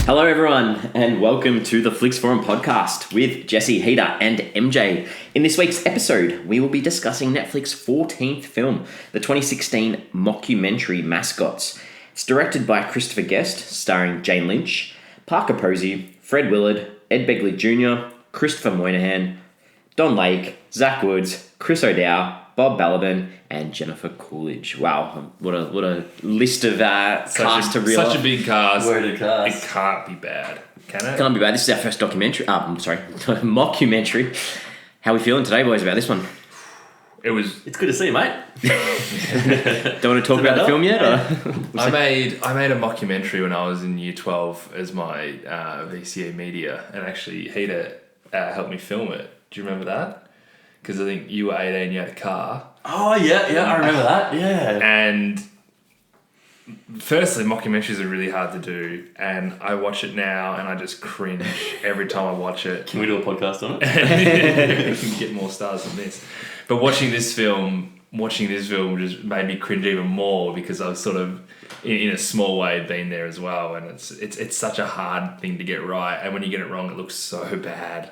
Hello, everyone, and welcome to the Flicks Forum podcast with Jesse, Heater, and MJ. In this week's episode, we will be discussing Netflix's 14th film, the 2016 mockumentary Mascots. It's directed by Christopher Guest, starring Jane Lynch, Parker Posey, Fred Wilard, Ed Begley Jr., Christopher Moynihan, Don Lake, Zach Woods, Chris O'Dow, Bob Balaban, and Jennifer Coolidge. Wow, what a list of cast to reel Such a big cast. Worded cast. It can't be bad, can it? Can't be bad. This is our first mockumentary. How are we feeling today, boys, about this one? It's good to see you, mate. Don't want to talk about the film yet? Or? I made a mockumentary when I was in year 12 as my VCA media, and actually Heater helped me film it. Do you remember that? Because I think you were 18, you had a car. Oh, yeah, I remember that, yeah. And firstly, mockumentaries are really hard to do, and I watch it now and I just cringe every time I watch it. Can we do a podcast on it? We can get more stars than this. But watching this film just made me cringe even more because I was sort of, in a small way, been there as well. And it's such a hard thing to get right. And when you get it wrong, it looks so bad.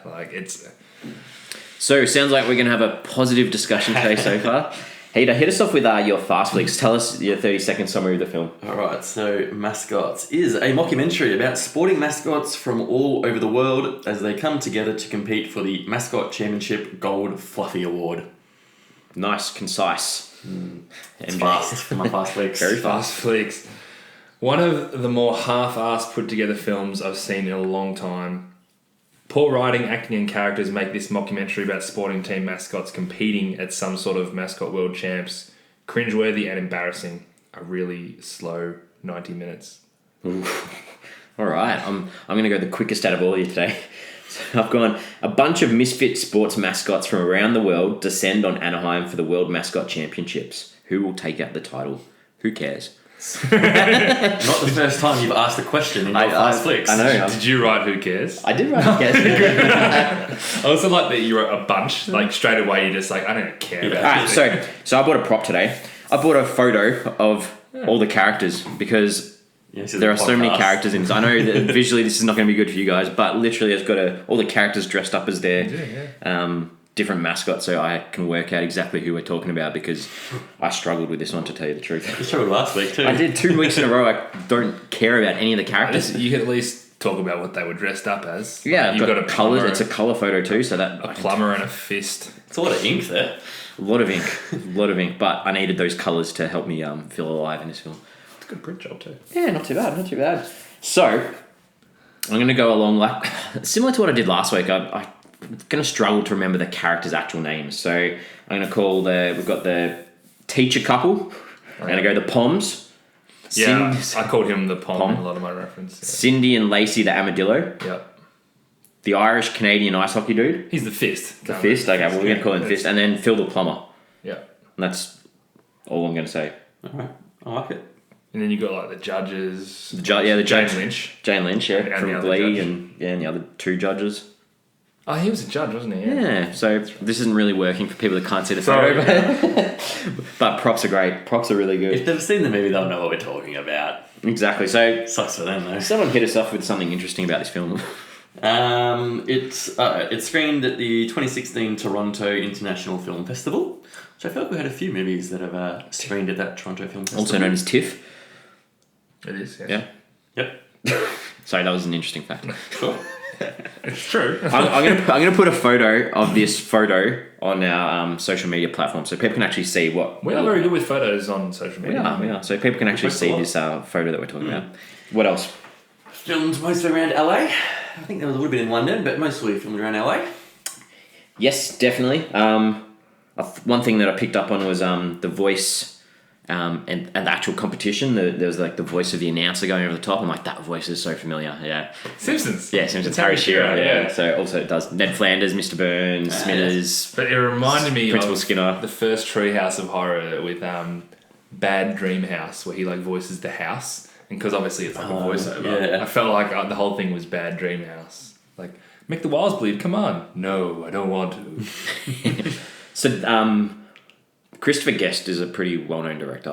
So, sounds like we're going to have a positive discussion today so far. Heater, hit us off with your fast flicks. Tell us your 30-second summary of the film. All right, so Mascots is a mockumentary about sporting mascots from all over the world as they come together to compete for the Mascot Championship Gold Fluffy Award. Nice, concise. It's fast for my fast flicks. Very fast flicks. One of the more half-assed put together films I've seen in a long time. Poor writing, acting and characters make this mockumentary about sporting team mascots competing at some sort of mascot world champs cringeworthy and embarrassing. A really slow 90 minutes. Ooh. All right, I'm going to go the quickest out of all of you today. So I've gone, a bunch of misfit sports mascots from around the world descend on Anaheim for the World Mascot Championships. Who will take out the title? Who cares? Not the first time you've asked a question in your fast flicks. I know. Did you write Who Cares? I did write Who Cares. I also like that you wrote a bunch. Like straight away you're just like, I don't care about this. Alright, so I bought a prop today. I bought a photo of all the characters because there are so many characters in this. I know that visually this is not going to be good for you guys, but literally it's got all the characters dressed up as their different mascots, so I can work out exactly who we're talking about because I struggled with this one, to tell you the truth. You struggled last week too. I did 2 weeks in a row. I don't care about any of the characters. You could at least talk about what they were dressed up as. Yeah, you've got a colour. It's a colour photo too, so that a plumber and a fist. It's a lot of ink there. A lot of ink, but I needed those colours to help me feel alive in this film. It's a good print job too. Yeah, not too bad. So I'm going to go along like similar to what I did last week. I'm going to struggle to remember the characters' actual names, so I'm going to call we've got the teacher couple. I'm going to go the Poms. Yeah, I called him the Pom in a lot of my references. Yeah. Cindy and Lacey the Armadillo. Yep. The Irish-Canadian ice hockey dude. He's the Fist. The Fist, okay, well, we're going to call him Fist. And then Phil the Plumber. Yeah. And that's all I'm going to say. All right, I like it. And then you got like the judges. The judge. Jane Lynch. Jane Lynch, yeah, from Glee, and the other 2 judges. Oh, he was a judge, wasn't he? Yeah, so this isn't really working for people that can't see the photo. But props are great. Props are really good. If they've seen the movie, they'll know what we're talking about. Exactly. So sucks for them, though. Someone hit us off with something interesting about this film. It's screened at the 2016 Toronto International Film Festival, which I feel like we had a few movies that have screened at that Toronto Film Festival. Also known as TIFF. It is, yes. Yeah. Yep. Sorry, that was an interesting fact. Sure. It's true. I'm gonna put a photo of this photo on our social media platform so people can actually see what... We are very good with photos on social media. We are. So people can actually see this photo that we're talking about. What else? Filmed mostly around LA. I think there was a little bit in London, but mostly filmed around LA. Yes, definitely. One thing that I picked up on was the voice and the actual competition. There was like the voice of the announcer going over the top. I'm like, that voice is so familiar. Yeah. Simpsons. Yeah, Simpsons. Harry Shearer. Yeah. So also it does Ned Flanders, Mr. Burns, Smithers. But it reminded me Principal of Skinner. The first Treehouse of Horror with Bad Dream House, where he like voices the house. And because obviously it's like a voiceover. Yeah. I felt like the whole thing was Bad Dream House. Like, make the walls bleed, come on. No, I don't want to. So, Christopher Guest is a pretty well-known director.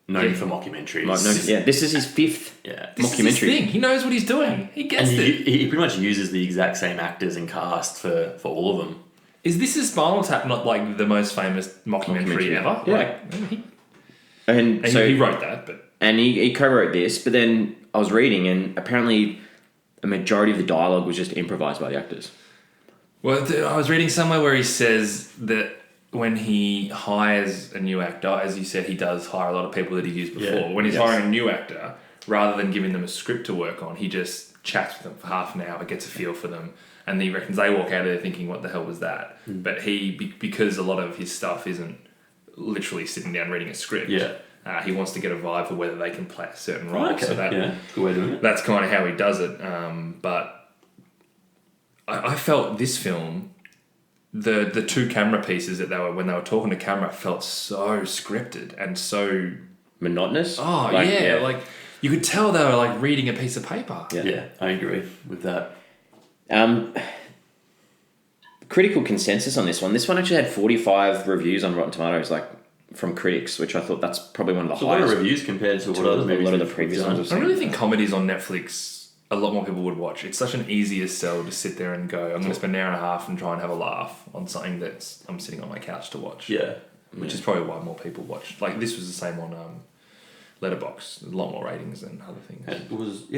known for mockumentaries. This is his fifth This mockumentary. is his thing. He knows what he's doing. He gets And it. he pretty much uses the exact same actors and cast for all of them. Is this his Spinal Tap not like the most famous mockumentary ever? Yeah. Like, And so he wrote that, but and he co-wrote this, but then I was reading, and apparently a majority of the dialogue was just improvised by the actors. well, I was reading somewhere where he says that when he hires a new actor, as you said, he does hire a lot of people that he's used before. Yeah. When he's hiring a new actor, rather than giving them a script to work on, he just chats with them for half an hour, gets a feel for them, and he reckons they walk out of there thinking, what the hell was that? But because a lot of his stuff isn't literally sitting down reading a script, he wants to get a vibe for whether they can play a certain role. Okay. So Good way of doing it. that's kind of how he does it. But I felt this film, the two camera pieces that when they were talking to camera, felt so scripted and so Monotonous. like you could tell they were like reading a piece of paper. Yeah, I agree with that. Critical consensus on this one. This one actually had 45 reviews on Rotten Tomatoes, like from critics, which I thought that's probably one of the So a lot highest. of reviews compared to what other movies. A lot of the we've previous done. ones. I really think comedies on Netflix, a lot more people would watch. It's such an easier sell to sit there and go, I'm going to spend an hour and a half and try and have a laugh on something that's I'm sitting on my couch to watch. Yeah. Which is probably why more people watch. Like this was the same on Letterboxd. A lot more ratings than other things. It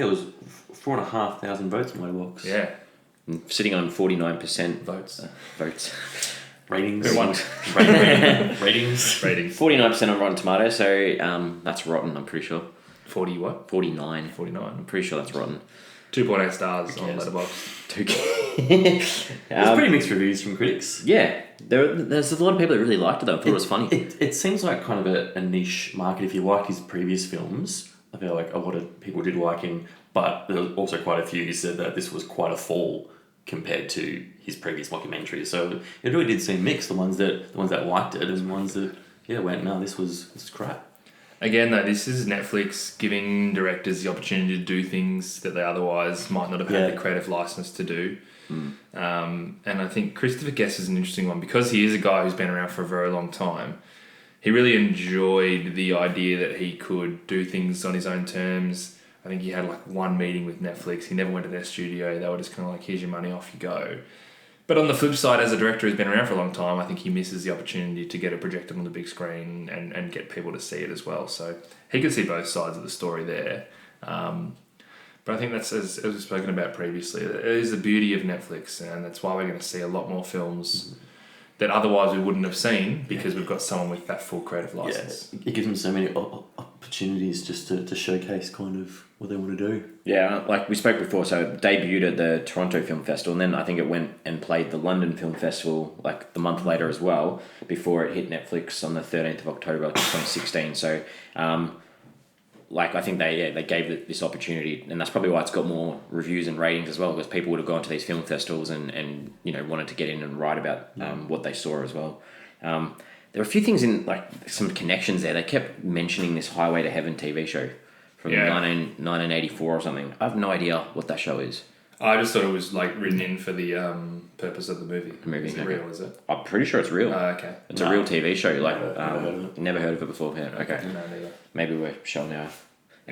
was 4,500 votes on Letterboxd. Yeah. Sitting on 49% Votes. votes. Ratings. Who won? Ratings. Ratings. 49% on Rotten Tomatoes, so that's rotten, I'm pretty sure. 40 what? 49. 49. I'm pretty sure that's rotten. 2.8 stars on cares? Letterboxd. There's pretty mixed reviews from critics. Yeah, there's a lot of people that really liked it though. I thought it was funny. It seems like kind of a niche market. If you like his previous films, I feel like a lot of people did like him, but there was also quite a few who said that this was quite a fall compared to his previous mockumentaries. So it really did seem mixed. The ones that liked it and the ones that went, no, this is crap. Again, though, this is Netflix giving directors the opportunity to do things that they otherwise might not have had the creative license to do. And I think Christopher Guest is an interesting one because he is a guy who's been around for a very long time. He really enjoyed the idea that he could do things on his own terms. I think he had like one meeting with Netflix. He never went to their studio. They were just kind of like, here's your money, off you go. But on the flip side, as a director who's been around for a long time, I think he misses the opportunity to get it projected on the big screen and get people to see it as well. So he could see both sides of the story there. But I think that's, as we've spoken about previously, it is the beauty of Netflix, and that's why we're going to see a lot more films that otherwise we wouldn't have seen because we've got someone with that full creative license. It gives them so many opportunities just to showcase kind of what they want to do. Yeah, like we spoke before, so it debuted at the Toronto Film Festival, and then I think it went and played the London Film Festival like the month later as well, before it hit Netflix on the 13th of October 2016. So, I think they gave it this opportunity, and that's probably why it's got more reviews and ratings as well, because people would have gone to these film festivals and wanted to get in and write about what they saw as well. There were a few things in like some connections there. They kept mentioning this Highway to Heaven TV show from 1984 or something. I have no idea what that show is. I just thought it was like written in for the purpose of the movie. Is it real? Is it? I'm pretty sure it's real. Okay. It's a real TV show. Never heard of it before. Yeah, okay. No, neither. Maybe we're showing our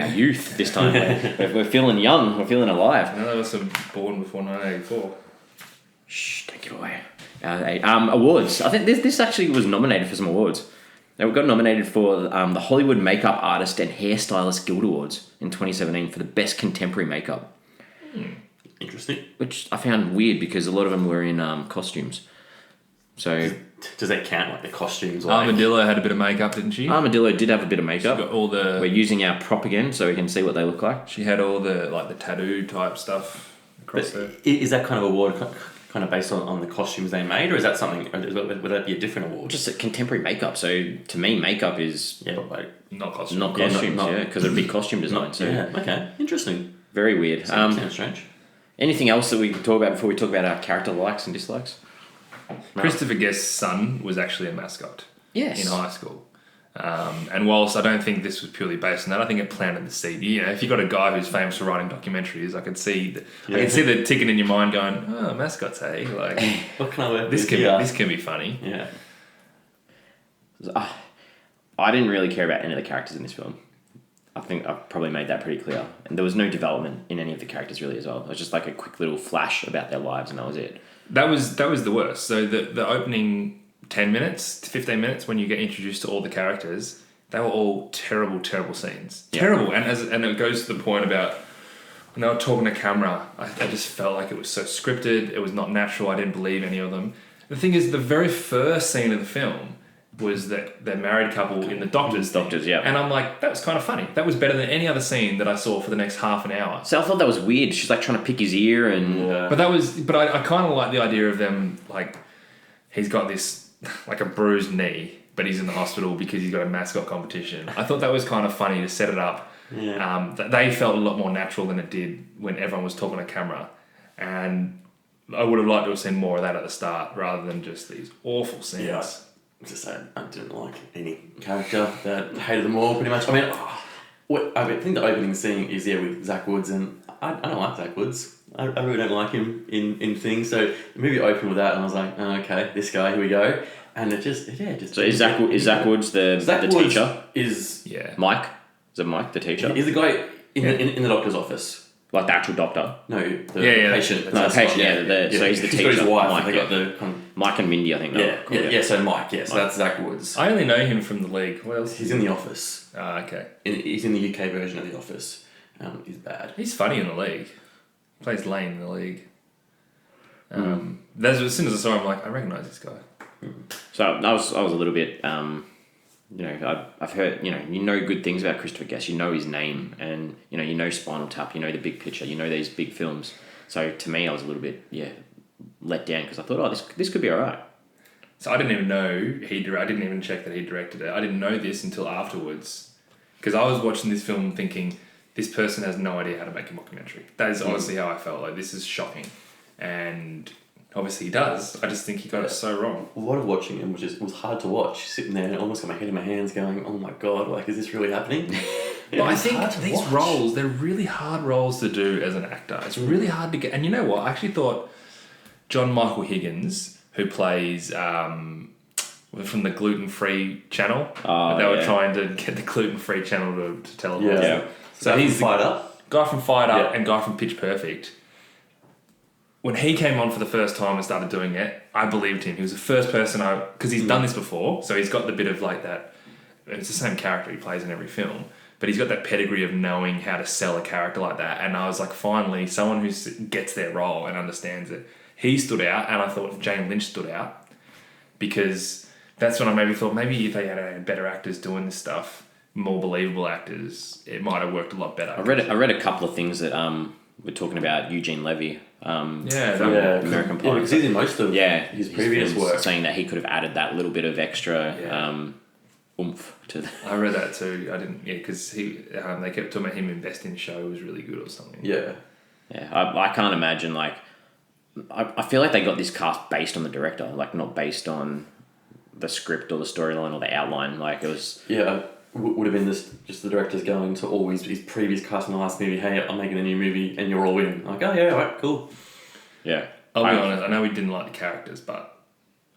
youth this time. We're feeling young. We're feeling alive. None of us are born before 1984. Shh, don't give away. Awards. I think this actually was nominated for some awards. Now, we got nominated for the Hollywood Makeup Artist and Hairstylist Guild Awards in 2017 for the Best Contemporary Makeup. Interesting. Which I found weird because a lot of them were in costumes. So Does that count, like the costumes? Armadillo had a bit of makeup, didn't she? Armadillo did have a bit of makeup. She got all the. We're using our prop again so we can see what they look like. She had all the the tattoo type stuff across there. Is that kind of award kind of based on the costumes they made, or is that something? Would that be a different award? Just a contemporary makeup. So to me, makeup is Not costumes. not costumes, because it'd be costume design. Okay, interesting. Very weird. Sounds strange. Anything else that we can talk about before we talk about our character likes and dislikes? Christopher Guest's son was actually a mascot. Yes. In high school. And whilst I don't think this was purely based on that, I think it planted the seed. If you've got a guy who's famous for writing documentaries, I can see the ticking in your mind going, oh, mascots, hey? What can I work this with? can be funny. Yeah. I didn't really care about any of the characters in this film. I think I've probably made that pretty clear. And there was no development in any of the characters really as well. It was just like a quick little flash about their lives and that was it. That was the worst. So the opening 10 minutes to 15 minutes when you get introduced to all the characters, they were all terrible, terrible scenes. Yeah. Terrible. And it goes to the point about when they were talking to camera, I just felt like it was so scripted. It was not natural. I didn't believe any of them. The thing is, the very first scene of the film was that their married couple in the doctor's thing. Yeah. And I'm like, that was kind of funny. That was better than any other scene that I saw for the next half an hour. So I thought that was weird. She's like trying to pick his ear and... But I kind of like the idea of them, like, he's got this, like a bruised knee, but he's in the hospital because he's got a mascot competition. I thought that was kind of funny to set it up. Yeah. They felt a lot more natural than it did when everyone was talking to camera. And I would have liked to have seen more of that at the start rather than just these awful scenes. Yeah. Just I didn't like any character. That hated them all pretty much. I think the opening scene is with Zach Woods, and I don't like Zach Woods. I really don't like him in things. So the movie opened with that, and I was like, oh, okay, this guy, here we go. And it just. So is Zach Woods the teacher? Is Mike? Is it Mike the teacher? He's the guy in the doctor's office. Like the actual doctor? No, the patient. No, the patient, So he's the teacher. He's got his wife. Mike, they got the... Mike and Mindy, I think. So Mike, so that's Zach Woods. I only know him from The League. What else? He's in The Office. Okay. He's in the UK version of The Office. He's bad. He's funny in The League. He plays Lane in The League. As soon as I saw him, I'm like, I recognise this guy. So I was a little bit... I've heard, you know good things about Christopher Guest. You know his name and, you know Spinal Tap. You know the big picture. You know these big films. So to me, I was a little bit, let down because I thought, this could be all right. So I didn't even know I didn't even check that he directed it. I didn't know this until afterwards because I was watching this film thinking this person has no idea how to make a mockumentary. That is honestly how I felt. Like, this is shocking. And... obviously he does. I just think he got it so wrong. A lot of watching him it was hard to watch. Sitting there and almost got my head in my hands going, oh my God, like, is this really happening? But I think these roles, they're really hard roles to do as an actor. It's really hard to get... And you know what? I actually thought John Michael Higgins, who plays from the gluten-free channel, they were trying to get the gluten-free channel to televise. Yeah. So he's Fired Up? Guy from Fired Up and guy from Pitch Perfect. When he came on for the first time and started doing it, I believed him. He was the first person because he's done this before, so he's got the bit of like that. It's the same character he plays in every film, but he's got that pedigree of knowing how to sell a character like that. And I was like, finally, someone who gets their role and understands it. He stood out, and I thought Jane Lynch stood out because that's when I maybe thought maybe if they had better actors doing this stuff, more believable actors, it might have worked a lot better. I read a couple of things that we're talking about Eugene Levy. American Pie. Because he's in most of his previous work. Saying that he could have added that little bit of extra oomph to the... I read that too. I didn't, because they kept talking about him investing in the show was really good or something. Yeah. I can't imagine, like... I feel like they got this cast based on the director, like not based on the script or the storyline or the outline. Like it was... Yeah. Would have been just the directors going to all his previous cast in the last movie, hey, I'm making a new movie and you're all in. Like, oh yeah, all right, cool. Yeah. I'll be honest, I know we didn't like the characters, but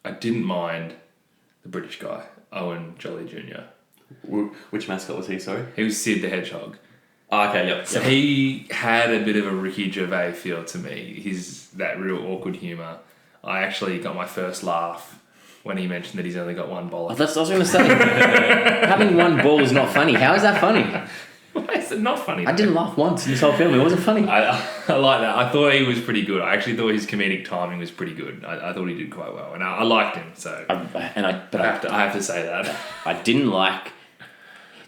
I didn't mind the British guy, Owen Jolly Jr. Which mascot was he, sorry? He was Sid the Hedgehog. Oh, okay, yep. So he had a bit of a Ricky Gervais feel to me. He's that real awkward humour. I actually got my first laugh when he mentioned that he's only got one ball. That's what I was going to say. Having one ball is not funny. How is that funny? Why is it not funny? I didn't laugh once in this whole film. It wasn't funny. I like that. I thought he was pretty good. I actually thought his comedic timing was pretty good. I thought he did quite well, and I liked him. So I have to say that. I didn't like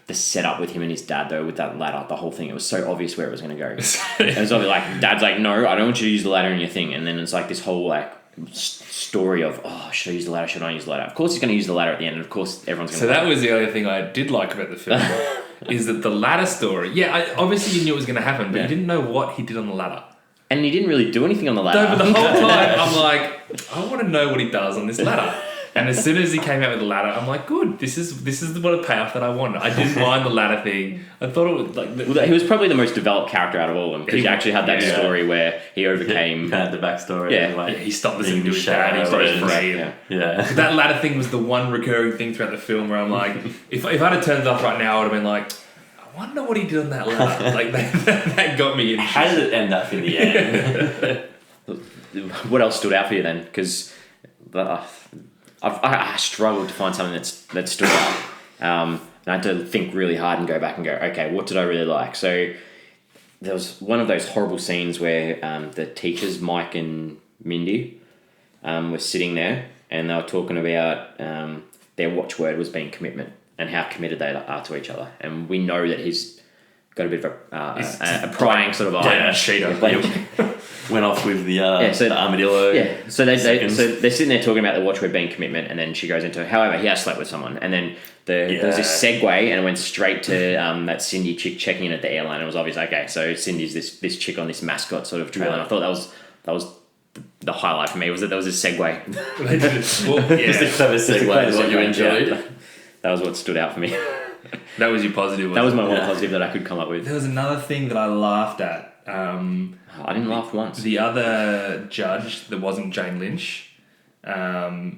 the setup with him and his dad though, with that ladder. The whole thing. It was so obvious where it was going to go. It was obvious, like Dad's like, no, I don't want you to use the ladder in your thing, and then it's like this whole like story of should I use the ladder, should I use the ladder? Of course he's going to use the ladder at the end, and of course everyone's going to... So that was the other thing I did like about the film, is that the ladder story, obviously you knew it was going to happen, but you didn't know what he did on the ladder. And he didn't really do anything on the ladder. No, but the whole time I'm like, I want to know what he does on this ladder. And as soon as he came out with the ladder, I'm like, good. This is what a payoff that I wanted. I didn't mind the ladder thing. I thought it was like he was probably the most developed character out of all of them because he actually had that story where he overcame. He had the backstory. Yeah. Like, he stopped listening to his dad. He got his brain. Yeah. That ladder thing was the one recurring thing throughout the film where I'm like, if I'd have turned it off right now, I would have been like, I wonder what he did on that ladder. Like that got me in. How did it end up in the end? What else stood out for you then? Because I struggled to find something that stood out. And I had to think really hard and go back and go, okay, what did I really like? So there was one of those horrible scenes where the teachers, Mike and Mindy, were sitting there and they were talking about their watchword was being commitment and how committed they are to each other. And we know that he's got a bit of a prying sort of eye. Went off with the armadillo. Yeah, so they're sitting there talking about the watchword being commitment, and then she goes into, however, he has slept with someone, and then there was this segue, and it went straight to that Cindy chick checking in at the airline. And it was obvious, okay, so Cindy's this chick on this mascot sort of trailer. And I thought that was the highlight for me, was that there was this segue. Just a clever segue, what you enjoyed. Yeah. That was what stood out for me. That was your positive. That was my one positive that I could come up with. There was another thing that I laughed at. I didn't laugh once. The other judge that wasn't Jane Lynch,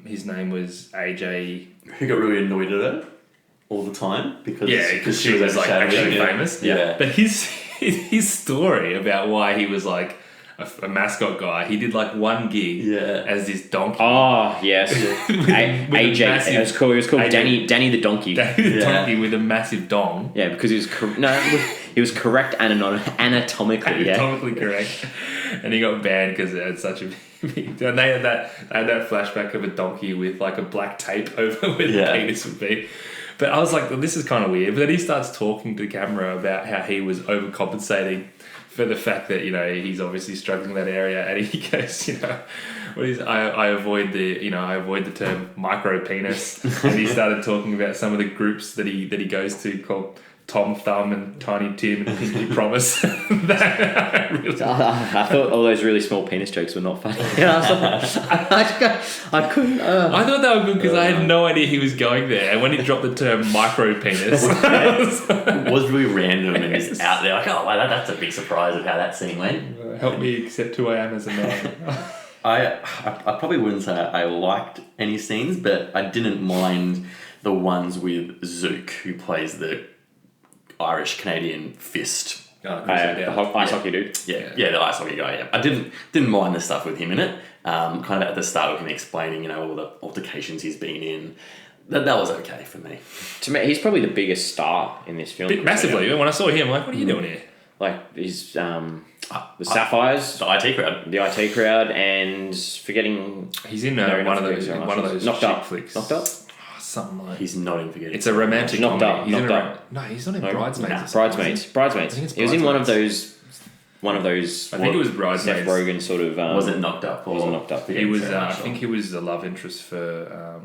his name was AJ. Who got really annoyed at her all the time because she was like actually famous. Yeah. But his story about why he was like a mascot guy, he did like one gig as this donkey. Oh yes, AJ. It was called AJ. Danny the donkey. Danny the donkey with a massive dong. Yeah, because he was correct anatomically. Anatomically correct, and he got banned because it had such a. And they had that flashback of a donkey with like a black tape over where the penis would be. But I was like, well, this is kind of weird. But then he starts talking to the camera about how he was overcompensating for the fact that, he's obviously struggling in that area, and he goes, I avoid the term micro penis, and he started talking about some of the groups that he goes to called Tom Thumb and Tiny Tim and Pinky Promise. I thought all those really small penis jokes were not funny. I couldn't. I thought they were good because I had no idea he was going there. And when he dropped the term micro penis, it was really random and just out there. Like, oh, wow, that's a big surprise of how that scene went. Help me accept who I am as a man. I probably wouldn't say I liked any scenes, but I didn't mind the ones with Zook, who plays the Irish Canadian fist. The ice hockey dude. Yeah, the ice hockey guy. Yeah, I didn't mind the stuff with him in it. Kind of at the start of him explaining, all the altercations he's been in. That was okay for me. To me, he's probably the biggest star in this film. Massively. When I saw him, I'm like, what are you doing here? Like he's the Sapphires, the IT crowd, and forgetting. He's in one of those Knocked Up flicks. Knocked Up. Something like he's not in Forgetting. It's a romantic comedy. Knocked Up. No, he's not in Bridesmaids. Bridesmaids. He was in one of those. I think it was Bridesmaids. Seth Rogen sort of. Was it Knocked Up? Or was it Knocked Up? He was. I think he was the love interest for.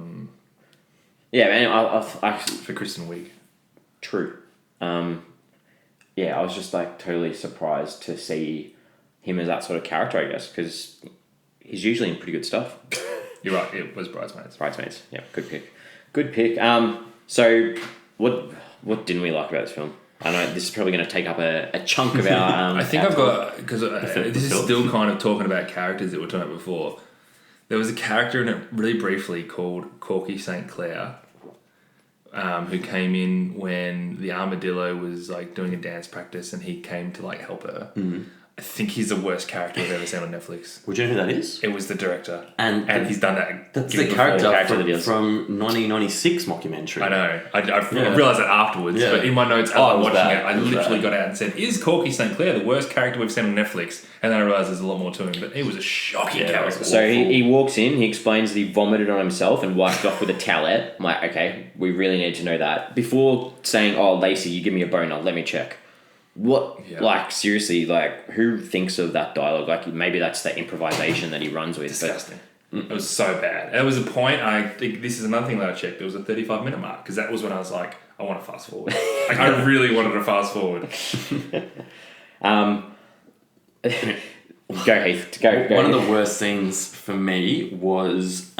Yeah, man. I for Kristen Wiig. True. I was just like totally surprised to see him as that sort of character, I guess, because he's usually in pretty good stuff. You're right. It was Bridesmaids. Bridesmaids. Yeah, good pick. Good pick. So what didn't we like about this film? I know this is probably going to take up a chunk of our. I think I've got, because this is still kind of talking about characters that we were talking about before. There was a character in it really briefly called Corky St. Clair, who came in when the armadillo was like doing a dance practice, and he came to like help her. Mm-hmm. I think he's the worst character I've ever seen on Netflix. Would you know who that is? It was the director. And he's done that. That's the character from 1996 mockumentary. I know. I realised that afterwards, but in my notes as I'm watching it, I literally got out and said, is Corky St. Clair the worst character we've seen on Netflix? And then I realised there's a lot more to him, but he was a shocking character. So he walks in, he explains that he vomited on himself and wiped it off with a towelette. I'm like, okay, we really need to know that. Before saying, oh, Lacey, you give me a boner, let me check. What, like, seriously, like, who thinks of that dialogue? Like, maybe that's the improvisation that he runs with. Disgusting. It was so bad. There was a point, I think this is another thing that I checked, it was a 35-minute mark, because that was when I was like, I want to fast forward. Like, I really wanted to fast forward. Go, Heath. Go. One of the worst scenes for me was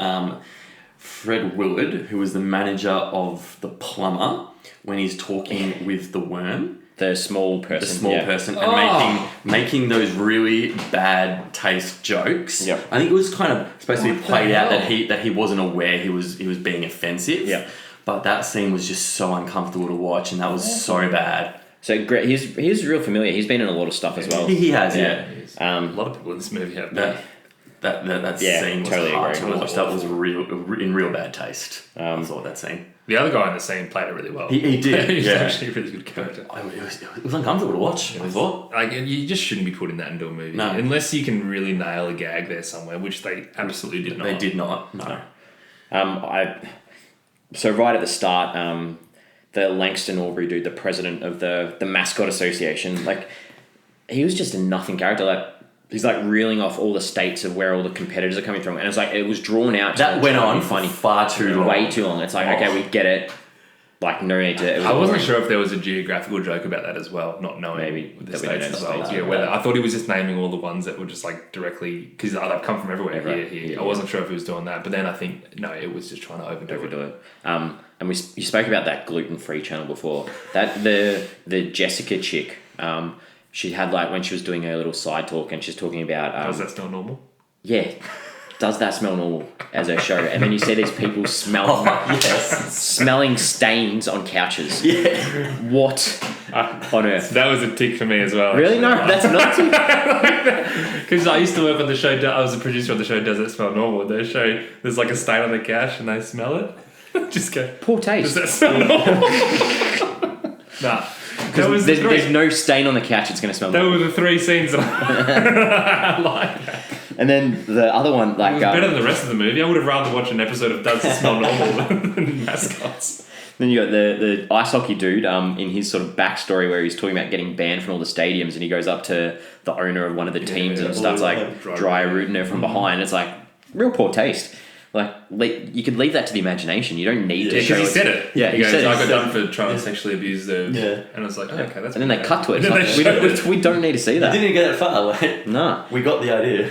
Fred Willard, who was the manager of the plumber, when he's talking with the worm. The small person. And making those really bad taste jokes. Yep. I think it was kind of supposed to be played out that he wasn't aware he was being offensive. Yep. But that scene was just so uncomfortable to watch, and that was so bad. So great. He's real familiar. He's been in a lot of stuff as well. He has, yeah. A lot of people in this movie have that. That scene was totally hard agree. to watch. That was in real bad taste. I thought that scene. The other guy in the scene played it really well. He did. He's yeah. actually a really good character. It was uncomfortable to watch. I thought. Like, you just shouldn't be putting that into a movie unless you can really nail a gag there somewhere, which they absolutely did not. They did not. No. So right at the start, the Langston Aubrey dude, the president of the Mascot Association, like he was just a nothing character. Like he's like reeling off all the states of where all the competitors are coming from, and it's like it was drawn out. That went on funny far too long. Way too long. It's like okay, we get it. Like no need to. I wasn't sure if there was a geographical joke about that as well, not knowing maybe the states as well. Yeah, whether I thought he was just naming all the ones that were just like directly because they've come from everywhere. Here. I wasn't sure if he was doing that, but then I think no, it was just trying to overdo it. And you spoke about that gluten-free channel before. That the Jessica chick. She had like when she was doing her little side talk, and she's talking about. Does that smell normal? Yeah. Does that smell normal as her show? And then you see these people smelling stains on couches. Yeah. What on earth? That was a tick for me as well. Really? No, that's not a tick. Because I used to work on the show. I was a producer on the show. Does it smell normal? Their show, there's like a stain on the couch, and they smell it. Just go. Poor taste. Does that smell normal? Nah. There's no stain on the couch. It's going to smell. That were the three scenes that I like. And then the other one, like... It was better than the rest of the movie. I would have rather watched an episode of Does It Smell Normal than Mascots. Then you got the ice hockey dude in his sort of backstory where he's talking about getting banned from all the stadiums, and he goes up to the owner of one of the teams and starts like dry rooting her from behind. It's like real poor taste. Like you could leave that to the imagination. You don't need to. Because he said it. Yeah, he goes, said I got done for trying to sexually abuse the. Yeah. And I was like, okay, that's. And then they cut to it. Like, we don't need to see that. We didn't get that far. Like, no. We got the idea.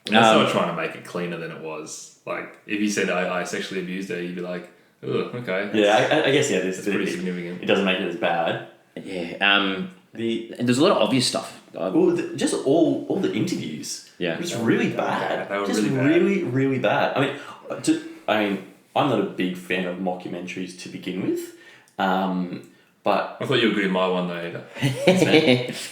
That's not trying to make it cleaner than it was. Like, if you said I sexually abused her, you'd be like, oh, okay. Yeah, I guess it's pretty significant. It doesn't make it as bad. Yeah. There's a lot of obvious stuff. Well, just all the interviews. Yeah. It was really bad. They were just really bad. I mean, I'm not a big fan of mockumentaries to begin with. But I thought you were good in my one though, either.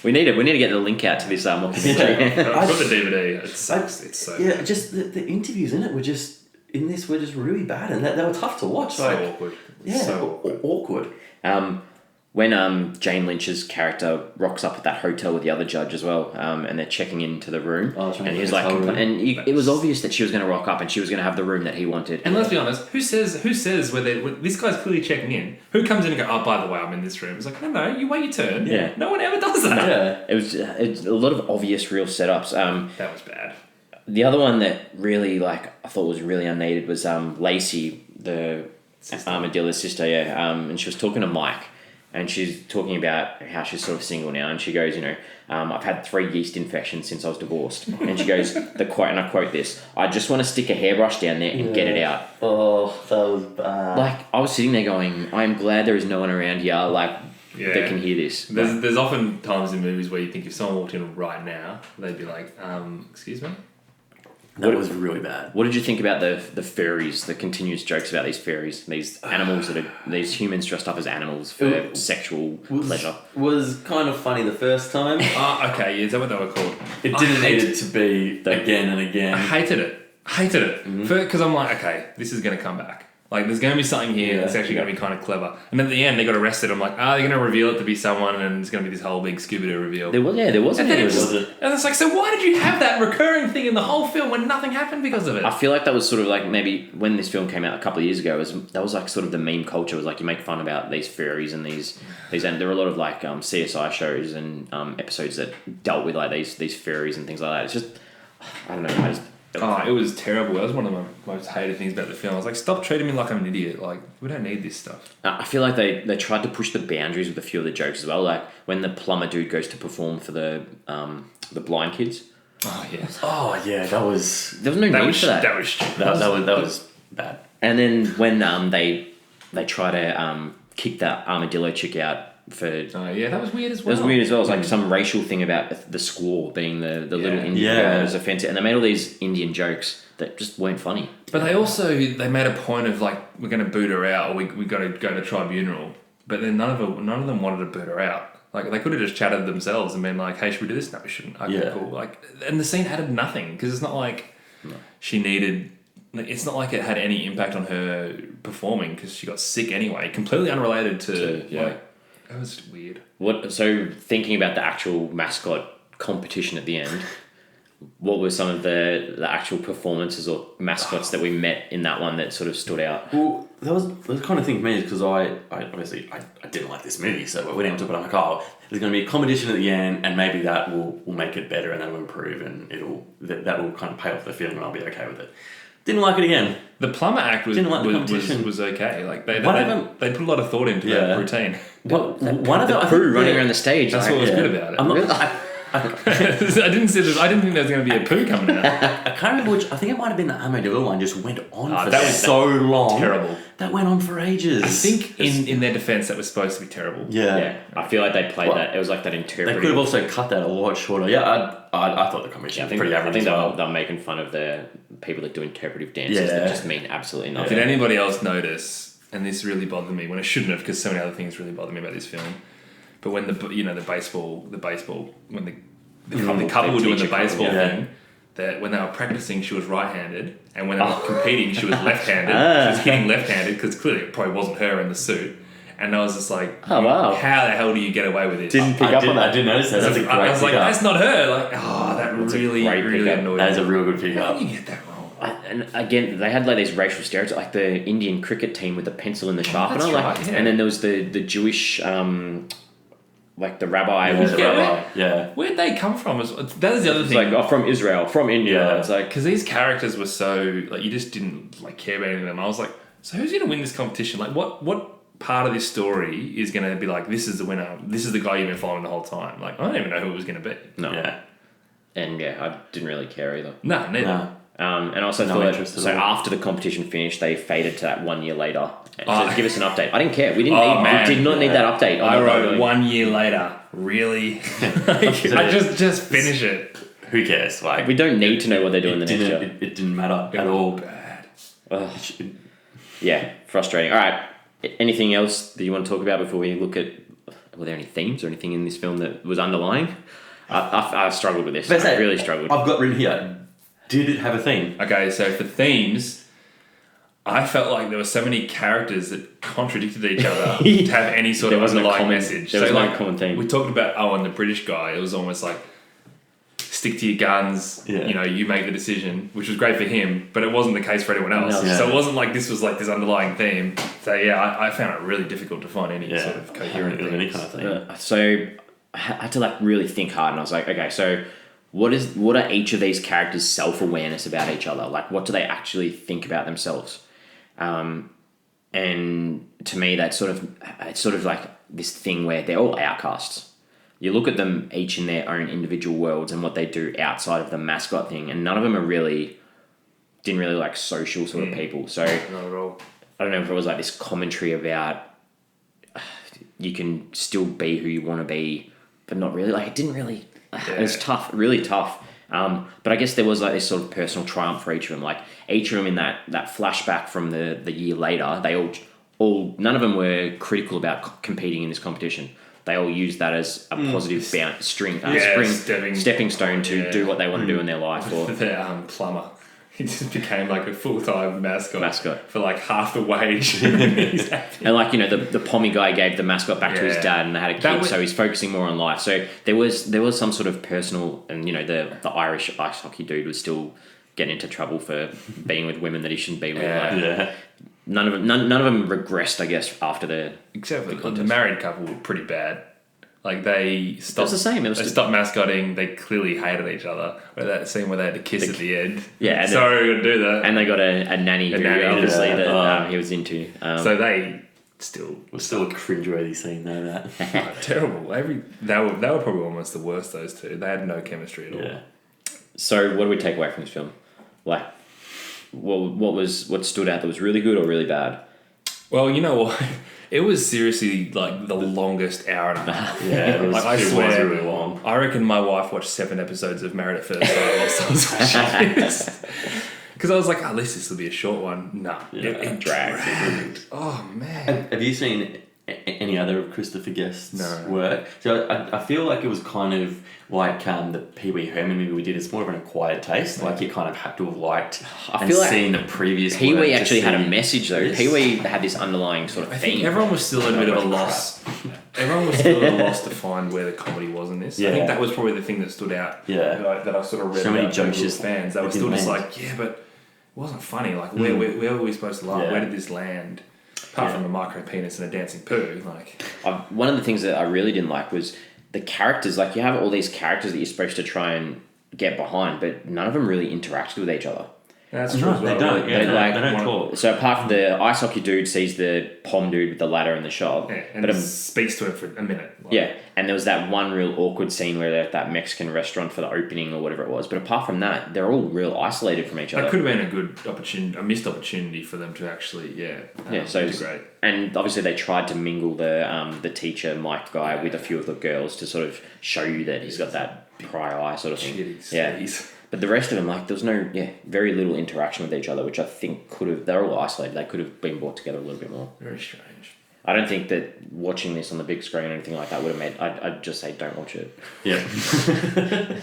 we need to get the link out to this mockumentary. I've got the DVD. It sucks. It's so bad. Just the interviews in it were just really bad, and they were tough to watch. So awkward. Yeah, so awkward. When Jane Lynch's character rocks up at that hotel with the other judge as well, and they're checking into the room, and he's like, it was obvious that she was going to rock up and she was going to have the room that he wanted. And let's be honest, who says when this guy's clearly checking in? Who comes in and go, oh, by the way, I'm in this room? It's like, no, you wait your turn. Yeah, no one ever does that. Yeah, it's a lot of obvious real setups. That was bad. The other one that really I thought was really unneeded was Lacey, the Armadillo's sister. Yeah, and she was talking to Mike. And she's talking about how she's sort of single now, and she goes, I've had 3 yeast infections since I was divorced. And she goes, the quote, and I quote this: I just want to stick a hairbrush down there and get it out. Oh, that was bad. Like, I was sitting there going, I am glad there is no one around here, that can hear this. There's often times in movies where you think if someone walked in right now, they'd be like, excuse me? That was really bad. What did you think about the furries, the continuous jokes about these furries, these animals these humans dressed up as animals for sexual pleasure? Was kind of funny the first time. Okay, is that what they were called? It didn't need it to be again and again. I hated it. Because I'm like, okay, this is going to come back. Like, there's going to be something here that's actually going to be kind of clever. And at the end, they got arrested. I'm like, they're going to reveal it to be someone, and it's going to be this whole big Scooby-Doo reveal. There was. And it's like, so why did you have that recurring thing in the whole film when nothing happened because of it? I feel like that was sort of like maybe when this film came out a couple of years ago, that was like sort of the meme culture. It was like you make fun about these furries and these, and there were a lot of like CSI shows and episodes that dealt with like these furries and things like that. It's just, I don't know. It was terrible. That was one of my most hated things about the film. I was like, stop treating me like I'm an idiot. Like, we don't need this stuff. I feel like they tried to push the boundaries with a few of the jokes as well. Like when the plumber dude goes to perform for the blind kids. Oh, yeah. Oh, yeah, that was... There was no need for that. That was stupid. That was bad. And then when they try to kick that armadillo chick out for... Oh, yeah, that was weird as well. It was weird as well. It was like some racial thing about the squaw being the little Indian girl that was offensive. And they made all these Indian jokes that just weren't funny. But they made a point of like, we're going to boot her out, or we got to go to tribunal. But then none of them wanted to boot her out. Like, they could have just chatted themselves and been like, hey, should we do this? No, we shouldn't. Okay, cool. Like, and the scene added nothing, because it's not like she needed... It's not like it had any impact on her performing, because she got sick anyway. Completely unrelated to like... That was weird. So, thinking about the actual mascot competition at the end, what were some of the actual performances or mascots that we met in that one that sort of stood out? Well, that was the kind of thing for me, because I obviously didn't like this movie, so when I went into it, I'm like, oh, there's going to be a competition at the end, and maybe that will make it better, and that will improve, and that will kind of pay off the film, and I'll be okay with it. Didn't like it again. The plumber act was okay. Like they put a lot of thought into that routine. But one of the crew running around the stage. That's what was good about it. I didn't think there was going to be a poo coming out. I can't remember which. I think it might have been the armadillo one. Just went on for so long. Terrible. That went on for ages. I think in their defense, that was supposed to be terrible. Yeah. I feel like they played that. It was like that interpretive. They could have also cut that a lot shorter. Yeah, I thought the competition was pretty average. I think they're making fun of the people that do interpretive dances that just mean absolutely nothing. Did anybody else notice? And this really bothered me when it shouldn't have, because so many other things really bothered me about this film. But when the baseball when the couple were doing the baseball thing, that when they were practicing, she was right-handed, and when they were competing, she was left-handed. She was hitting left-handed, because clearly it probably wasn't her in the suit. And I was just like, oh wow, how the hell do you get away with this? Didn't pick up on that. I didn't notice that. That's a great I was like, pickup. that's not her. Like, that really annoyed me. That is a real good pickup. How do you get that wrong? And again, they had like these racial stereotypes, like the Indian cricket team with the pencil and the sharpener, and then there was the Jewish, like the rabbi. Where'd they come from? That is the other thing. It's like from Israel, from India. Yeah. It's like, because these characters were so like, you just didn't like care about any of them. I was like, so who's going to win this competition? Like, what part of this story is going to be like, this is the winner? This is the guy you've been following the whole time. Like, I don't even know who it was going to be. No. Yeah. And I didn't really care either. No, neither. No. And also thought, so after the competition finished, they faded to that 1 year later. So give us an update. I didn't care. We did not need that update. I wrote 1 year later. Really? I just finish it. Who cares? Like, we don't need to know what they're doing the next year. It didn't matter at all. Bad. Yeah, frustrating. All right. Anything else that you want to talk about before we look at... Were there any themes or anything in this film that was underlying? I struggled with this. I really struggled. I've got written here... Did it have a theme? Okay, so for themes, I felt like there were so many characters that contradicted each other to have any sort of underlying message. There was no common theme. We talked about, and the British guy, it was almost like, stick to your guns, you make the decision, which was great for him, but it wasn't the case for anyone else. No. So it wasn't like this was like this underlying theme. So I found it really difficult to find any sort of coherent any kind of theme. So I had to like really think hard, and I was like, okay, so... What are each of these characters' self-awareness about each other? Like, what do they actually think about themselves? And to me, it's sort of like this thing where they're all outcasts. You look at them each in their own individual worlds and what they do outside of the mascot thing, and none of them didn't really like social sort of people. So not at all. I don't know if it was like this commentary about you can still be who you want to be, but not really. Like, it didn't really... It was tough, really tough. But I guess there was like this sort of personal triumph for each of them. Like each of them in that flashback from the year later, they all none of them were critical about competing in this competition. They all used that as a positive stepping stone to do what they want to do in their life. Or the plumber. He just became like a full-time mascot for like half the wage. And like, the Pommy guy gave the mascot back to his dad and they had a kid, so he's focusing more on life. So there was some sort of personal, and the Irish ice hockey dude was still getting into trouble for being with women that he shouldn't be with. None of them regressed, I guess, after except for the married couple were pretty bad. Like they stopped. It was the same. They stopped mascotting. They clearly hated each other. That scene where they had to kiss at the end. Yeah. Sorry, we're gonna do that. And they got a nanny obviously that he was into. So they was still a cringeworthy scene though. That terrible. They were probably almost the worst. Those two. They had no chemistry at all. So what do we take away from this film? Like, what stood out that was really good or really bad? Well, you know what? It was seriously like the longest hour and a half. Yeah, it was, like, I it swear, was really long. I reckon my wife watched 7 episodes of Married at First Sight whilst I was watching this. Because I was like, at least this will be a short one. No, it dragged. Oh, man. Have you seen any other of Christopher Guest's No. work? So I feel like it was kind of like the Pee Wee Herman movie we did. It's more of an acquired taste. Like you kind of had to have liked and feel like seen the previous Pee work Wee to actually had a see message though. this. Pee Wee had this underlying sort of I theme. think everyone was still at a bit of a loss. Everyone was still at a loss to find where the comedy was in this. I Yeah. think that was probably the thing that stood out. Yeah. That I sort of read So many about from jokes people's just- fans. They were it still didn't just land. like, yeah, but it wasn't funny. Like, where were we supposed to laugh? Yeah. Where did this land? Apart from a micro penis and a dancing poo, like. One of the things that I really didn't like was the characters. Like you have all these characters that you're supposed to try and get behind, but none of them really interacted with each other. That's No, true as well. they don't. Yeah, they don't talk. So apart from the ice hockey dude sees the pom dude with the ladder in the shop, Yeah, and but speaks to him for a minute. Like, yeah, and there was that one real awkward scene where they're at that Mexican restaurant for the opening or whatever it was. But apart from that, they're all real isolated from each other. That could have been a good opportunity, a missed opportunity for them to actually, So integrate. And obviously they tried to mingle the teacher Mike guy with a few of the girls to sort of show you that he's got that prior eye sort of thing. Chitties, Yeah. chitties. But the rest of them, like, there was very little interaction with each other, which I think they're all isolated. They could have been brought together a little bit more. Very strange. I don't think that watching this on the big screen or anything like that would have made. I'd just say don't watch it. Yeah.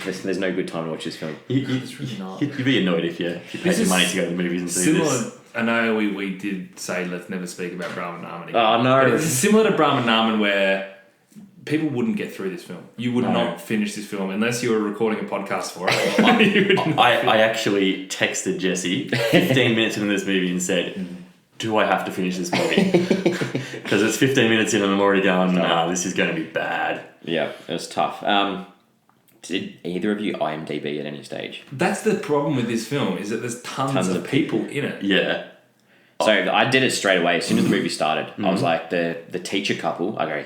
There's no good time to watch this film. It's really not. You'd be annoyed if you paid This your is money to go to the movies and see Similar, this. I know we did say let's never speak about Brahman Narman again. Oh, no. But it's similar to Brahman Narman where people wouldn't get through this film. You would not finish this film unless you were recording a podcast for it. You would not I actually texted Jesse 15 minutes into this movie and said, do I have to finish this movie? Because it's 15 minutes in and I'm already going, nah, this is going to be bad. Yeah, it was tough. Did either of you IMDb at any stage? That's the problem with this film is that there's tons of people in it. Yeah. So I did it straight away as soon as the movie started. I was like, the teacher couple, I go,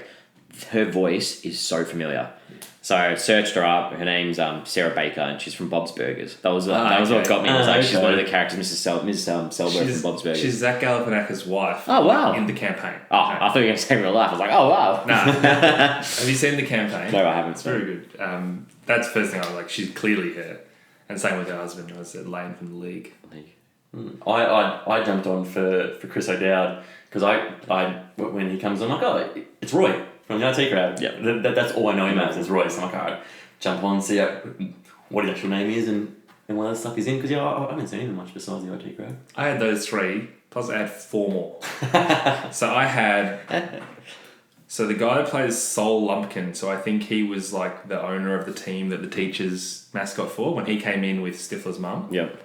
her voice is so familiar. So I searched her up. Her name's Sarah Baker, and she's from Bob's Burgers. That was what got me. It was like she's one of the characters, Mrs. Selberg from Bob's Burgers. She's Zach Galifianakis' wife. Oh, wow. In the campaign. Oh, I thought you were going to say real life. I was like, oh wow. Nah. Have you seen the campaign? No, I haven't. It's very good. That's the first thing I was like, she's clearly her. And same with her husband. I said Lane from the League. I jumped on for Chris O'Dowd because I when he comes on, I'm like, oh, it's Roy from the IT Crowd. Yeah. That's all I know him as is Roy. So I'm like, all right, jump on, see what his actual name is and what other stuff he's in. Because I haven't seen him much besides the IT Crowd. I had those 3, plus I had 4 more. So I had... So the guy that plays Sol Lumpkin, so I think he was like the owner of the team that the teacher's mascot for when he came in with Stifler's mum. Yep.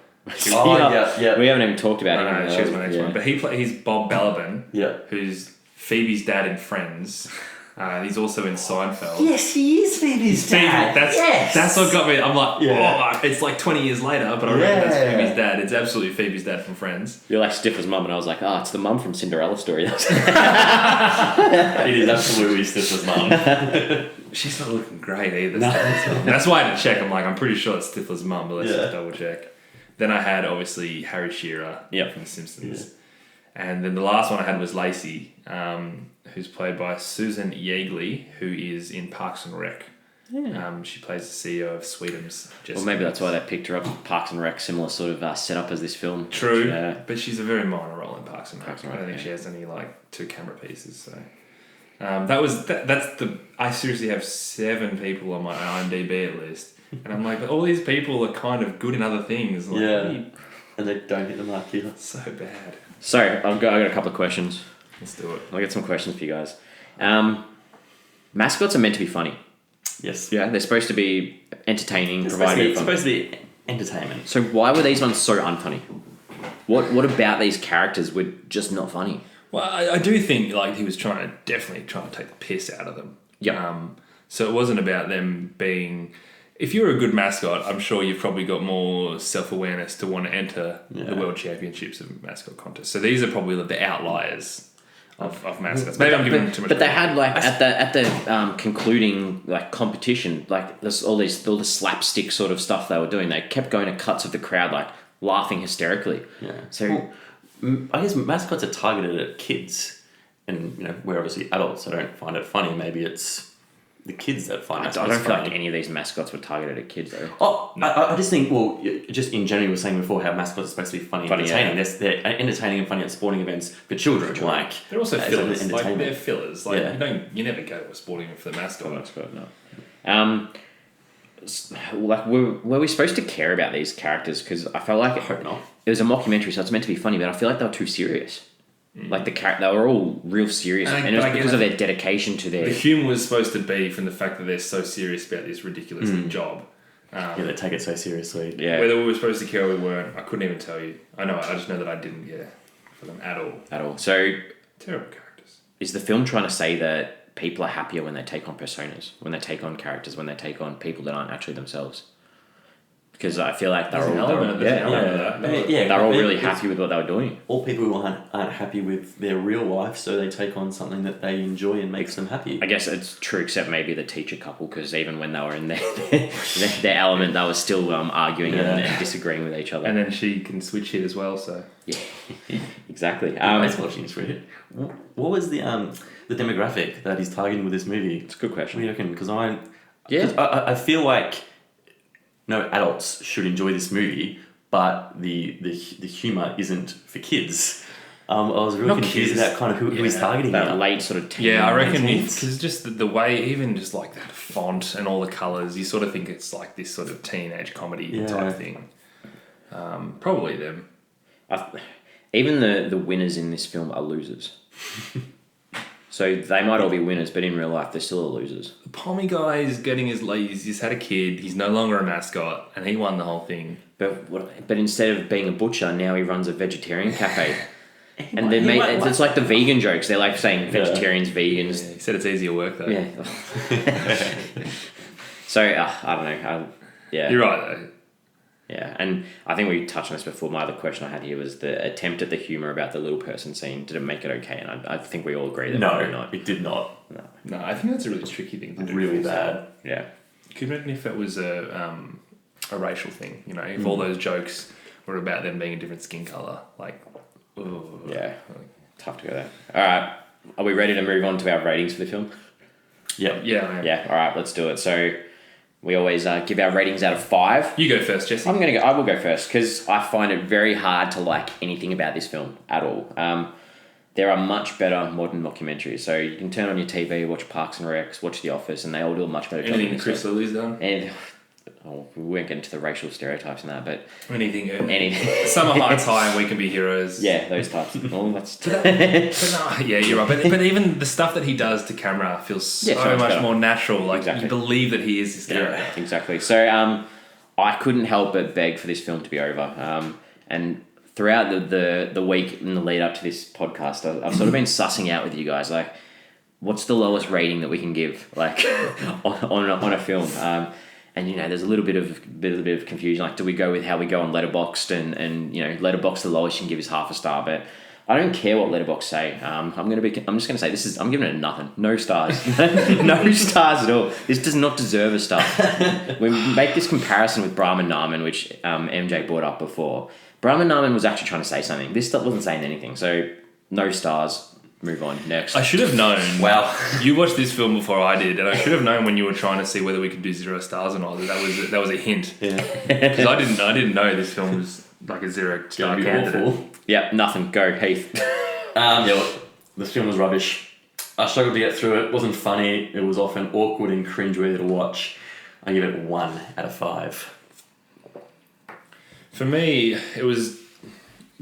Yeah. We haven't even talked about him. No, she was my next one. But he's Bob Balaban, Yeah. who's Phoebe's dad in Friends. He's also in Seinfeld. Yes, he is Phoebe's dad. That's what got me. I'm like, Yeah. it's like 20 years later, but I reckon that's Yeah. Phoebe's dad. It's absolutely Phoebe's dad from Friends. You're like Stifler's mum, and I was like, it's the mum from Cinderella story. It is absolutely Stifler's mum. She's not looking great either. That's why I had to check. I'm like, I'm pretty sure it's Stifler's mum, but let's just double check. Then I had obviously Harry Shearer from The Simpsons. And then the last one I had was Lacey, who's played by Susan Yeagley, who is in Parks and Rec. Yeah. She plays the CEO of Sweetums. Well, maybe that's why they picked her up. Parks and Rec, similar sort of setup as this film. True, but she's a very minor role in Parks and Rec. I don't think yeah. she has any like 2 camera pieces. So I seriously have 7 people on my IMDb at least, and I'm like, but all these people are kind of good in other things. Like, And they don't hit the mark either. So bad. So I got a couple of questions. Let's do it. I'll get some questions for you guys. Mascots are meant to be funny. Yes. Yeah, they're supposed to be entertaining, It's providing fun. supposed to be entertainment. So why were these ones so unfunny? What about these characters were just not funny? Well, I do think like he was definitely trying to take the piss out of them. Yeah. So it wasn't about them being. If you're a good mascot, I'm sure you've probably got more self-awareness to want to enter the World Championships of mascot contests. So these are probably the outliers of mascots. Maybe I'm giving them too much. But they had like at the concluding like competition, like there's all the slapstick sort of stuff they were doing. They kept going to cuts of the crowd like laughing hysterically. Yeah. So I guess mascots are targeted at kids, and we're obviously adults, so I don't find it funny. Maybe it's the kids that find I mascots don't feel funny. like any of these mascots were targeted at kids though. Oh, I just think, just in general, you were saying before how mascots are supposed to be funny and entertaining. Yeah. They're entertaining and funny at sporting events for children. Like, They're also as fillers. an Like, entertainment. they're fillers. Like, you never go to a sporting event for the mascot. No. Like, were we supposed to care about these characters? Because I felt like I hope not. it was a mockumentary, so it's meant to be funny, but I feel like they were too serious. Like they were all real serious, and it was because of their dedication to their. The humour was supposed to be from the fact that they're so serious about this ridiculous job. They take it so seriously. Yeah. Whether we were supposed to care or we weren't, I couldn't even tell you. I just know that I didn't care for them at all. At all. So, Terrible characters. is the film trying to say that people are happier when they take on personas, when they take on characters, when they take on people that aren't actually themselves? Because I feel like they're all really happy with what they were doing. All people who aren't happy with their real life, so they take on something that they enjoy and makes them happy. I guess it's true, except maybe the teacher couple, because even when they were in their element, they were still arguing and disagreeing with each other. And then she can switch hit as well, so... Yeah, exactly. Baseball teams for it. What was the demographic that he's targeting with this movie? It's a good question. What do you reckon? Because I feel like no adults should enjoy this movie, but the humour isn't for kids. I was really confused about kind of who he's targeting. That here. late sort of teen. Yeah, I reckon because just the way, even just like that font and all the colours, you sort of think it's like this sort of teenage comedy type thing. Probably them. Even the winners in this film are losers. So they might all be winners, but in real life they're still losers. The Pommy guy is getting he's just had a kid, he's no longer a mascot, and he won the whole thing. But instead of being a butcher, now he runs a vegetarian cafe. And it's like the vegan jokes. They're like saying vegetarians, vegans. Yeah, he said it's easier work though. Yeah. So, I don't know. Yeah. You're right though. Yeah, and I think we touched on this before. My other question I had here was the attempt at the humour about the little person scene. Did it make it okay? And I think we all agree that it did not. No, I think that's a really tricky thing to do. Really bad. Yeah. Could you imagine if it was a racial thing? If all those jokes were about them being a different skin colour, Yeah, tough to go there. All right, are we ready to move on to our ratings for the film? Yep. Yeah, I am. Yeah. All right, let's do it. So we always give our ratings out of 5. You go first, Jesse. I will go first because I find it very hard to like anything about this film at all. There are much better modern documentaries. So you can turn on your TV, watch Parks and Recs, watch The Office, and they all do a much better job. Anything Chris Lilly's done? And we won't get into the racial stereotypes and that, but anything. Summer heights high and we can be heroes. Yeah, those types. Well, that's yeah, you're right. But even the stuff that he does to camera feels so much more natural. Like you believe that he is this character. Yeah, exactly. So I couldn't help but beg for this film to be over. And throughout the week in the lead up to this podcast, I've sort of been sussing out with you guys like, what's the lowest rating that we can give like on a film. And there's a little bit of confusion. Like, do we go with how we go on Letterboxd and Letterboxd the lowest you can give is half a star, but I don't care what Letterboxd say. I'm just gonna say I'm giving it nothing. No stars. No stars at all. This does not deserve a star. We make this comparison with Brahman Naman, which MJ brought up before. Brahman Naman was actually trying to say something. This stuff wasn't saying anything. So no stars. Move on. Next. I should have known. Wow. You watched this film before I did, and I should have known when you were trying to see whether we could do 0 stars or not. That was a hint. Yeah. Because I didn't know this film was like a 0 star candidate. Awful. Yeah, nothing. Go, Heath. This film was rubbish. I struggled to get through it. It wasn't funny. It was often awkward and cringeworthy to watch. I give it 1 out of 5. For me, it was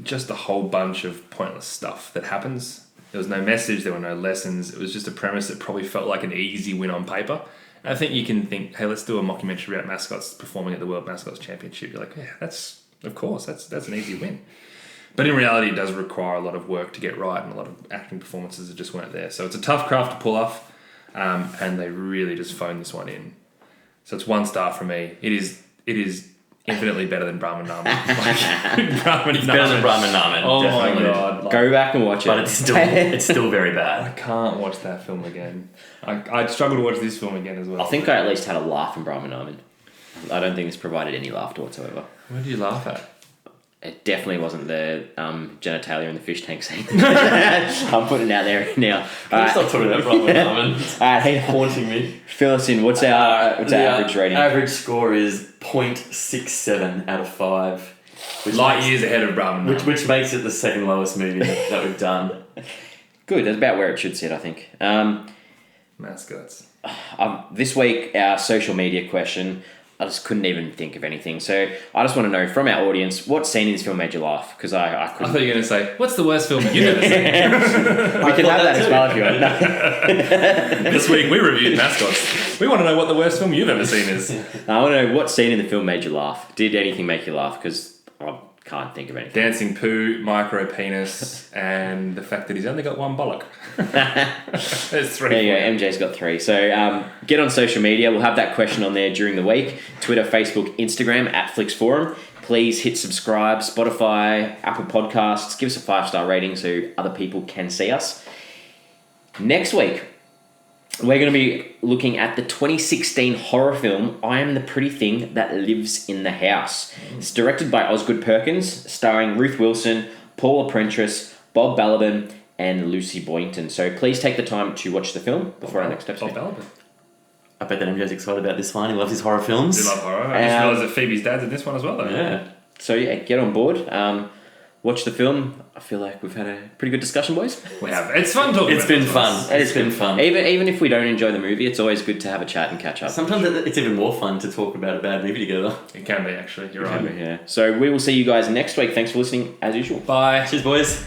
just a whole bunch of pointless stuff that happens. There was no message, there were no lessons. It was just a premise that probably felt like an easy win on paper. And I think you can think, hey, let's do a mockumentary about mascots performing at the World Mascots Championship. You're like, yeah, that's an easy win. But in reality, it does require a lot of work to get right and a lot of acting performances that just weren't there. So it's a tough craft to pull off, and they really just phoned this one in. So it's 1 star for me. It is infinitely better than Brahman Naman. It's better than Brahman Naman. Oh definitely. my god! Go back and watch it. But it's still very I bad. can't watch that film again. I'd struggle to watch this film again as well. I think I at least had a laugh in Brahman Naman. I don't think this provided any laughter whatsoever. What did you laugh at? It definitely wasn't the genitalia in the fish tank scene. I'm putting it out there now. Stop talking about Bronwyn Harmon. Hey, Haunting me. fill us in. What's our average rating? Average score is 0.67 out of 5. Light years ahead of Bronwyn. Which makes it the second lowest movie that we've done. Good. That's about where it should sit, I think. Mascots. This week, our social media question, I just couldn't even think of anything. So I just want to know from our audience, what scene in this film made you laugh? Because I couldn't. I thought you were going to say, what's the worst film you've ever seen? We can have that as well if you want. This week we reviewed Mascots. We want to know what the worst film you've ever seen is. I want to know what scene in the film made you laugh. Did anything make you laugh? Because I can't think of anything. Dancing poo, micro penis, and the fact that he's only got one bollock. There's 3. There you go. MJ's got 3. So get on social media. We'll have that question on there during the week. Twitter, Facebook, Instagram @FlixForum. Please hit subscribe. Spotify, Apple Podcasts. Give us a 5-star rating so other people can see us. Next week, we're going to be looking at the 2016 horror film I Am the Pretty Thing That Lives in the House. It's directed by Osgood Perkins, starring Ruth Wilson, Paula Prentice, Bob Balaban, and Lucy Boynton. So please take the time to watch the film before our next episode. Bob Balaban. I bet that MJ's excited about this one. He loves his horror films. Do love horror. I just realised that Phoebe's dad's in this one as well, though. Yeah. So yeah, get on board. Watch the film. I feel like we've had a pretty good discussion, boys. We have. It's fun talking It's about been this. fun. It's been fun. Even if we don't enjoy the movie, it's always good to have a chat and catch up. Sometimes it's even more fun to talk about a bad movie together. It can be, actually. You're right. Yeah. So we will see you guys next week. Thanks for listening, as usual. Bye. Cheers, boys.